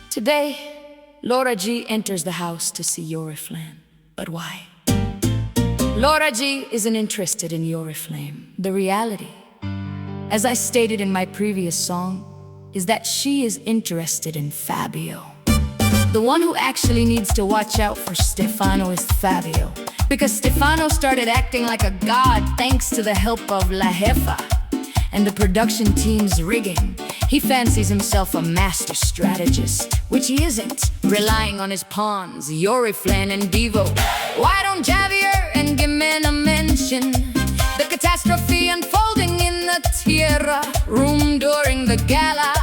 Today, Laura G enters the house to see Oriflame. But why? Laura G isn't interested in Oriflame. The reality, as I stated in my previous song, is that she is interested in Fabio. The one who actually needs to watch out for Stefano is Fabio, because Stefano started acting like a god thanks to the help of La Jefa and the production team's rigging. He fancies himself a master strategist, which he isn't, relying on his pawns, Oriflame and Divo. Why don't Javier and Gimena mention the catastrophe unfolding in the Tierra room during the Gala?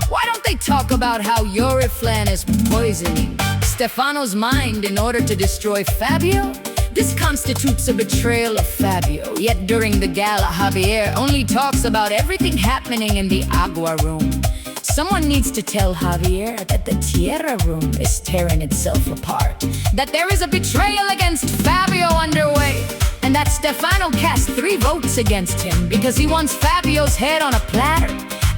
Why don't they talk about how Oriflame is poisoning Stefano's mind in order to destroy Fabio? This constitutes a betrayal of Fabio. Yet during the Gala, Javier only talks about everything happening in the Agua room. Someone needs to tell Javier that the Tierra room is tearing itself apart, that there is a betrayal against Fabio underway, and that Stefano cast 3 votes against him because he wants Fabio's head on a platter.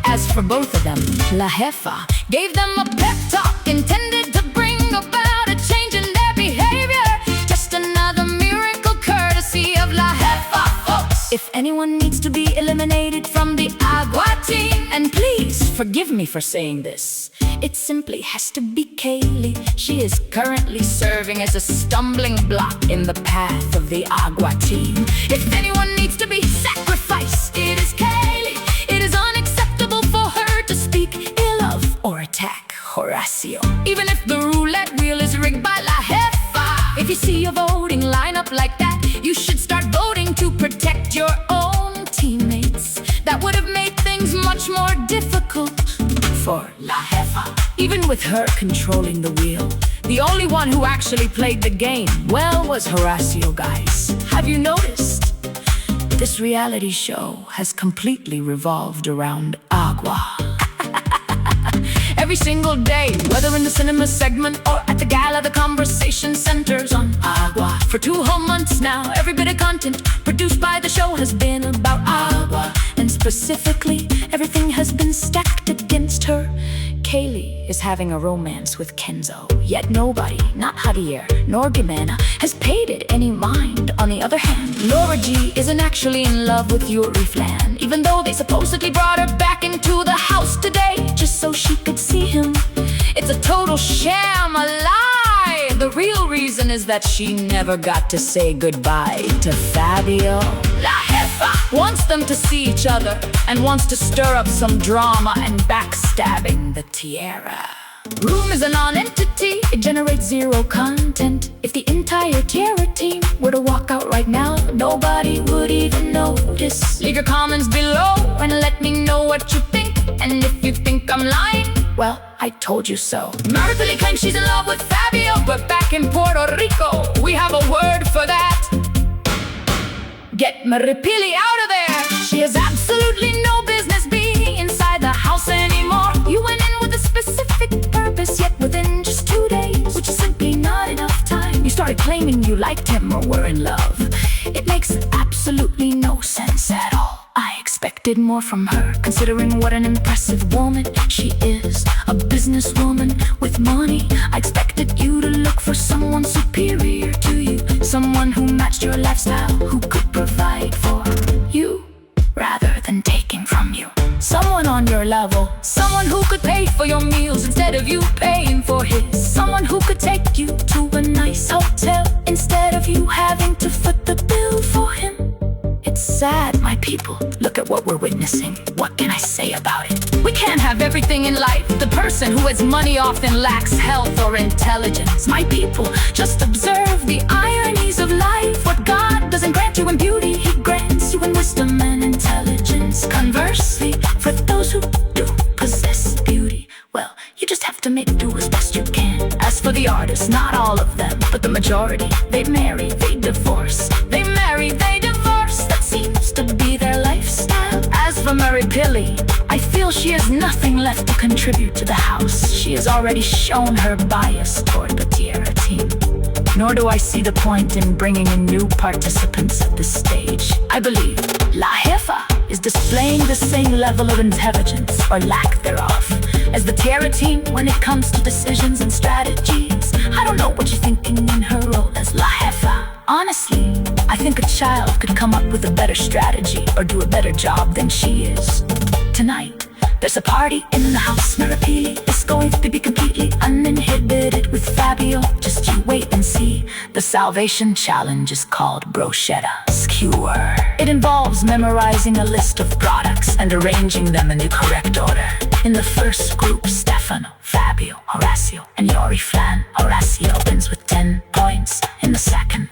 As for both of them, La Jefa gave them a pep talk intended to bring about a change in their behavior. Just another miracle courtesy of La Jefa, folks. If anyone needs to be eliminated from the Agua team, and please forgive me for saying this, it simply has to be Kaylee. She is currently serving as a stumbling block in the path of the Agua team. If anyone needs to be sacrificed, it is Kaylee. It is unacceptable for her to speak ill of or attack Horacio, even if the roulette wheel is rigged by La Jefa. If you see a voting lineup like that, you should start voting to protect your own teammates. That would have made things much more difficult for La Jefa. Even with her controlling the wheel, the only one who actually played the game well was Horacio, guys. Have you noticed? This reality show has completely revolved around Agua. Every single day, whether in the cinema segment or at the Gala, the conversation centers on Agua. For 2 whole months now, every bit of content produced by the show has been about Agua. And specifically, everything has been stacked against her. Kaylee is having a romance with Kenzo, yet nobody, not Javier nor Gimena, has paid it any mind. On the other hand, Laura G isn't actually in love with Oriflame, even though they supposedly brought her back into the house today just so she could see him. It's a total sham, a lie. The real reason is that she never got to say goodbye to Fabio. La Jefa wants them to see each other and wants to stir up some drama and backstabbing the Tierra room is a non-entity. It generates 0 content. If the entire Tierra team were to walk out right now, nobody would even notice. Leave your comments below and let me know what you think. And if you think I'm lying, well, I told you so. Maripili claims she's in love with Fabio, but back in Puerto Rico, we have a word for that. Get Maripili out of there. She has absolutely no business being inside the house anymore. You went in with a specific purpose, yet within just 2 days, which is simply not enough time, you started claiming you liked him or were in love. It makes absolutely no sense at all. I expected more from her, considering what an impressive woman she is. A businesswoman with money. I expected you to look for someone superior to you, someone who matched your lifestyle, who could provide for you rather than taking from you. Someone on your level, someone who could pay for your meals instead of you paying for his. Someone who could take you to a nice hotel instead of you having to foot the bill for him. It's sad, my people. Look at what we're witnessing. What can I say about it? We can't have everything in life. The person who has money often lacks health or intelligence. My people, just observe the ironies of life. What God doesn't grant you in beauty, He grants you in wisdom and intelligence. Conversely, for those who do possess beauty, well, you just have to make do as best you can. As for the artists, not all of them, but the majority, they marry, they divorce. They marry, they divorce. That seems to be their lifestyle. As for Maripili, I feel she has nothing left to contribute to the house. She has already shown her bias toward the Tierra team. Nor do I see the point in bringing in new participants at this stage. I believe La Jefa is displaying the same level of intelligence, or lack thereof, as the Terra team when it comes to decisions and strategies. I don't know what you're thinking in her role as La Jefa. Honestly, I think a child could come up with a better strategy or do a better job than she is. Tonight, there's a party in the house. Marapili is going to be completely uninhibited with Fabio. Just you wait and see. The Salvation Challenge is called Brochetta Skewer. It involves memorizing a list of products and arranging them in the correct order. In the first group, Stefano, Fabio, Horacio, and Yori Flan. Horacio wins with 10 points. In the second,